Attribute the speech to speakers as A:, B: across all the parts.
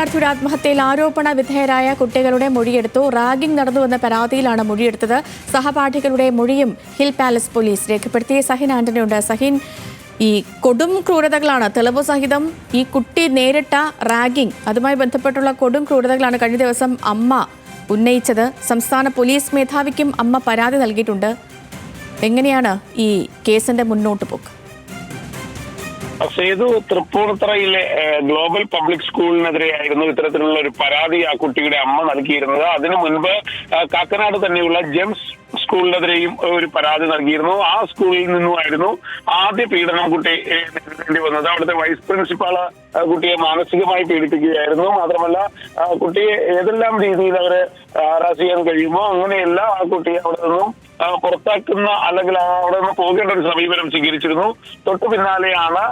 A: വിദ്യാർത്ഥിയുടെ ആത്മഹത്യയിൽ ആരോപണ വിധേയരായ കുട്ടികളുടെ മൊഴിയെടുത്തു. റാഗിംഗ് നടന്നുവെന്ന പരാതിയിലാണ് മൊഴിയെടുത്തത്. സഹപാഠികളുടെ മൊഴിയും ഹിൽ പാലസ് പോലീസ് രേഖപ്പെടുത്തി. സഹിൻ ആന്റണിയുണ്ട്. സഹിൻ, ഈ കൊടും ക്രൂരതകളാണ് തെളിവ് സഹിതം ഈ കുട്ടി നേരിട്ട റാഗിംഗ്, അതുമായി ബന്ധപ്പെട്ടുള്ള കൊടും ക്രൂരതകളാണ് കഴിഞ്ഞ ദിവസം അമ്മ ഉന്നയിച്ചത്. സംസ്ഥാന പോലീസ് മേധാവിക്കും അമ്മ പരാതി നൽകിയിട്ടുണ്ട്. എങ്ങനെയാണ് ഈ കേസിന്റെ മുന്നോട്ട് പോക്ക്?
B: സേതു, തൃപ്പൂണിത്തറയിലെ ഗ്ലോബൽ പബ്ലിക് സ്കൂളിനെതിരെയായിരുന്നു ഇത്തരത്തിലുള്ള ഒരു പരാതി ആ കുട്ടിയുടെ അമ്മ നൽകിയിരുന്നത്. അതിനു മുൻപ് കാക്കനാട് തന്നെയുള്ള ജെംസ് സ്കൂളിനെതിരെയും ഒരു പരാതി നൽകിയിരുന്നു. ആ സ്കൂളിൽ നിന്നുമായിരുന്നു ആദ്യ പീഡനം കുട്ടി നേരിടേണ്ടി വന്നത്. അവിടുത്തെ വൈസ് പ്രിൻസിപ്പാള് കുട്ടിയെ മാനസികമായി പീഡിപ്പിക്കുകയായിരുന്നു. മാത്രമല്ല, കുട്ടിയെ ഏതെല്ലാം രീതിയിൽ അവര് ഹറാസ് ചെയ്യാൻ കഴിയുമോ അങ്ങനെയെല്ലാം ആ കുട്ടിയെ അവിടെ നിന്നും പുറത്താക്കുന്ന അല്ലെങ്കിൽ അവിടെ നിന്ന് പോകേണ്ട ഒരു സമീപനം സ്വീകരിച്ചിരുന്നു. തൊട്ടു പിന്നാലെയാണ്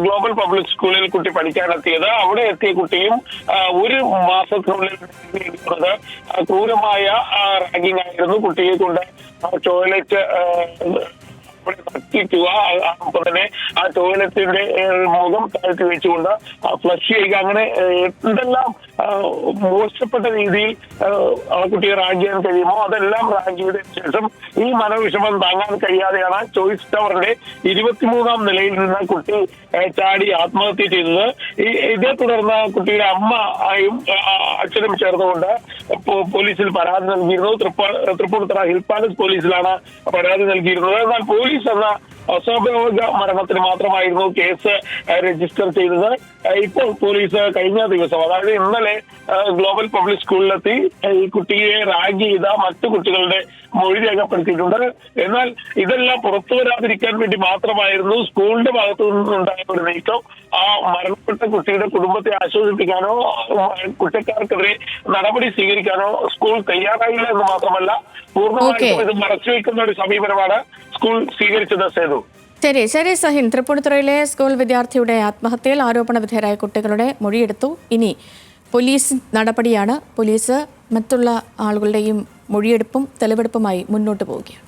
B: ഗ്ലോബൽ പബ്ലിക് സ്കൂളിൽ കുട്ടി പഠിക്കാനെത്തിയത്. അവിടെ എത്തിയ കുട്ടിയും ഒരു മാസത്തിനുള്ളിൽ ക്രൂരമായ റാഗിംഗ് ആയിരുന്നു. കുട്ടിയെ കൊണ്ട് ടോയ്ലറ്റ് തട്ടിക്കുക, അപ്പൊ തന്നെ ആ ടോയ്ലറ്റിന്റെ മുഖം താഴ്ത്തി വെച്ചുകൊണ്ട് ഫ്ലഷ് ചെയ്യുക, അങ്ങനെ എന്തെല്ലാം മോശപ്പെട്ട രീതിയിൽ ആ കുട്ടിയെ റാഗ് ചെയ്യാൻ കഴിയുമോ അതെല്ലാം റാഗ് ചെയ്തതിനു ശേഷം ഈ മനോവിഷമം താങ്ങാൻ കഴിയാതെയാണ് ചോയ്സ് ടവറിന്റെ 23ാം നിലയിൽ നിന്ന് കുട്ടി ചാടി ആത്മഹത്യ ചെയ്തത്. ഇതേ തുടർന്ന് കുട്ടിയുടെ അമ്മയും അച്ഛനും ചേർന്നുകൊണ്ട് പോലീസിൽ പരാതി നൽകിയിരുന്നു. തൃപ്പൂണിത്തറ ഹിൽ പാലസ് പോലീസിലാണ് പരാതി നൽകിയിരുന്നത്. എന്നാൽ പോലീസ് എന്ന അസ്വാഭാവിക മരണത്തിന് മാത്രമായിരുന്നു കേസ് രജിസ്റ്റർ ചെയ്തത്. ഇപ്പോൾ പോലീസ് കഴിഞ്ഞ ദിവസം, അതായത് ഇന്നലെ, ഗ്ലോബൽ പബ്ലിക് സ്കൂളിലെത്തി ഈ കുട്ടിയെ റാഗ് ചെയ്ത മറ്റു കുട്ടികളുടെ മൊഴി രേഖപ്പെടുത്തിയിട്ടുണ്ട്. എന്നാൽ ഇതെല്ലാം പുറത്തു വരാതിരിക്കാൻ വേണ്ടി മാത്രമായിരുന്നു സ്കൂളിന്റെ ഭാഗത്തു നിന്നുണ്ടായ ഒരു നീക്കം. ആ മരണപ്പെട്ട കുട്ടിയുടെ കുടുംബത്തെ ആശ്വസിപ്പിക്കാനോ കുറ്റക്കാർക്കെതിരെ നടപടി സ്വീകരിക്കാനോ സ്കൂൾ തയ്യാറായില്ല എന്ന് മാത്രമല്ല, പൂർണ്ണമായിട്ടും ഇത് മറച്ചുവെക്കുന്ന ഒരു സമീപനമാണ് സ്കൂൾ സ്വീകരിച്ചത്. സേതു,
A: ശരി സഹിൻ, തൃപ്പൂണിത്തുറയിലെ സ്കൂൾ വിദ്യാർത്ഥിയുടെ ആത്മഹത്യയിൽ ആരോപണ വിധേയരായ കുട്ടികളുടെ മൊഴിയെടുത്തു. ഇനി പോലീസ് നടപടിയാണ്. പോലീസ് മറ്റുള്ള ആളുകളുടെയും മൊഴിയെടുപ്പും തെളിവെടുപ്പുമായി മുന്നോട്ട് പോവുകയാണ്.